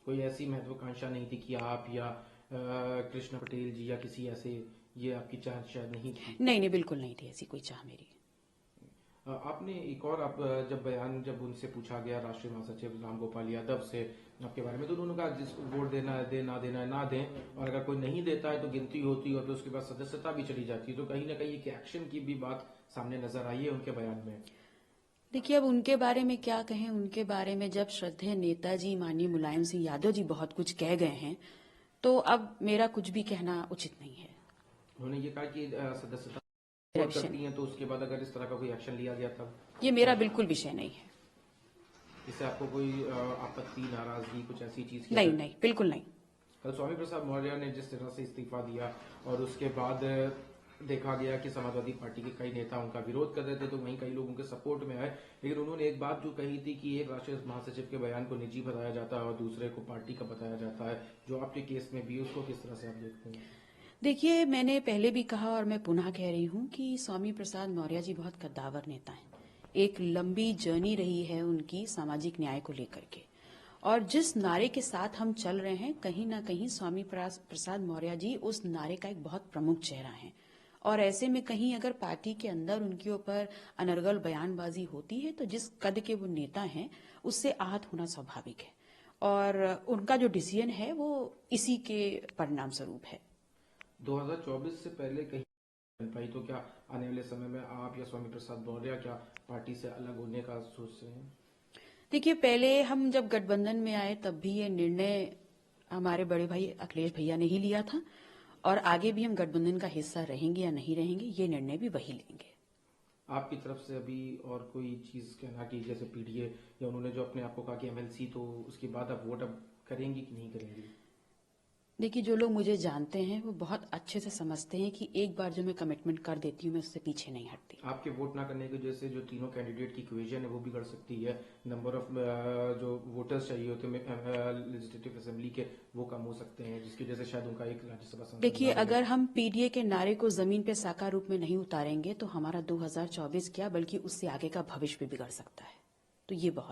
कोई ऐसी महत्वाकांक्षा नहीं थी कि आप या कृष्ण पटेल जी या किसी ऐसे, ये आपकी चाह शायद नहीं थी? नहीं नहीं, बिल्कुल नहीं थी ऐसी कोई चाह मेरी। आपने एक और, आप जब उनसे पूछा गया राष्ट्रीय महासचिव राम गोपाल यादव से आपके बारे में, तो उन्होंने कहा जिसको वोट देना है दे, ना देना है ना दें, और अगर कोई नहीं देता है तो गिनती होती है और फिर उसके बाद सदस्यता भी चली जाती है। तो कहीं ना कहीं एक एक्शन की भी बात सामने नजर आई है उनके बयान में। देखिए, अब उनके बारे में क्या कहें। उनके बारे में जब श्रद्धेय नेताजी माननीय मुलायम सिंह यादव जी बहुत कुछ कह गए हैं, तो अब मेरा कुछ भी कहना उचित नहीं है। उन्होंने ये कहा कि सदस्यता मेरा वोट विषय करती हैं तो उसके बाद अगर इस तरह का कोई एक्शन लिया गया तब ये मेरा बिल्कुल विषय नहीं है। इससे आपको कोई आपत्ति, नाराजगी, कुछ ऐसी चीज की? नहीं नहीं, बिल्कुल नहीं। कल स्वामी प्रसाद मौर्य ने जिस तरह से इस्तीफा दिया और उसके बाद देखा गया कि समाजवादी पार्टी के कई नेता उनका विरोध कर रहे थे, तो वहीं कई लोग उनके सपोर्ट में आए। लेकिन उन्होंने एक बात जो कही थी कि एक राष्ट्रीय महासचिव के बयान को निजी बताया जाता है और दूसरे को पार्टी का बताया जाता है, जो आपके केस में भी, उसको किस तरह से आप देखते हैं? देखिए, मैंने पहले भी कहा और मैं पुनः कह रही हूं कि स्वामी प्रसाद मौर्य जी बहुत कद्दावर नेता हैं। एक लंबी जर्नी रही है उनकी सामाजिक न्याय को लेकर के, और जिस नारे के साथ हम चल रहे हैं, कहीं ना कहीं स्वामी प्रसाद मौर्य जी उस नारे का एक बहुत प्रमुख चेहरा है। और ऐसे में कहीं अगर पार्टी के अंदर उनके ऊपर अनर्गल बयानबाजी होती है, तो जिस कद के वो नेता हैं उससे आहत होना स्वाभाविक है, और उनका जो डिसीजन है वो इसी के परिणाम स्वरूप है। 2024 से पहले कहीं बन पाई, तो क्या आने वाले समय में आप या स्वामी प्रसाद मौर्य क्या पार्टी से अलग होने का सोच रहे हैं? देखिए, पहले हम जब गठबंधन में आए तब भी ये निर्णय हमारे बड़े भाई अखिलेश भैया ने ही लिया था, और आगे भी हम गठबंधन का हिस्सा रहेंगे या नहीं रहेंगे, ये निर्णय भी वही लेंगे। आपकी तरफ से अभी और कोई चीज कहना कि जैसे पीडीए या उन्होंने जो अपने आप को कहा कि एमएलसी, तो उसके बाद आप वोट अब करेंगी कि नहीं करेंगी? देखिए, जो लोग मुझे जानते हैं वो बहुत अच्छे से समझते हैं कि एक बार जो मैं कमिटमेंट कर देती हूँ मैं उससे पीछे नहीं हटती। आपके वोट ना करने की वजह से जो तीनों कैंडिडेट की इक्वेशन है वो बिगड़ सकती है, नंबर ऑफ जो वोटर्स चाहिए होते हैं लेजिस्लेटिव असेंबली के, वो कम हो सकते हैं, जिसकी वजह से शायद उनका एक राज्यसभा सांसद देखिए, ना बने। अगर हम पीडीए के नारे को जमीन पे साकार रूप में नहीं उतारेंगे तो हमारा 2024 क्या बल्कि उससे आगे का भविष्य भी बिगड़ सकता है। तो ये बहुत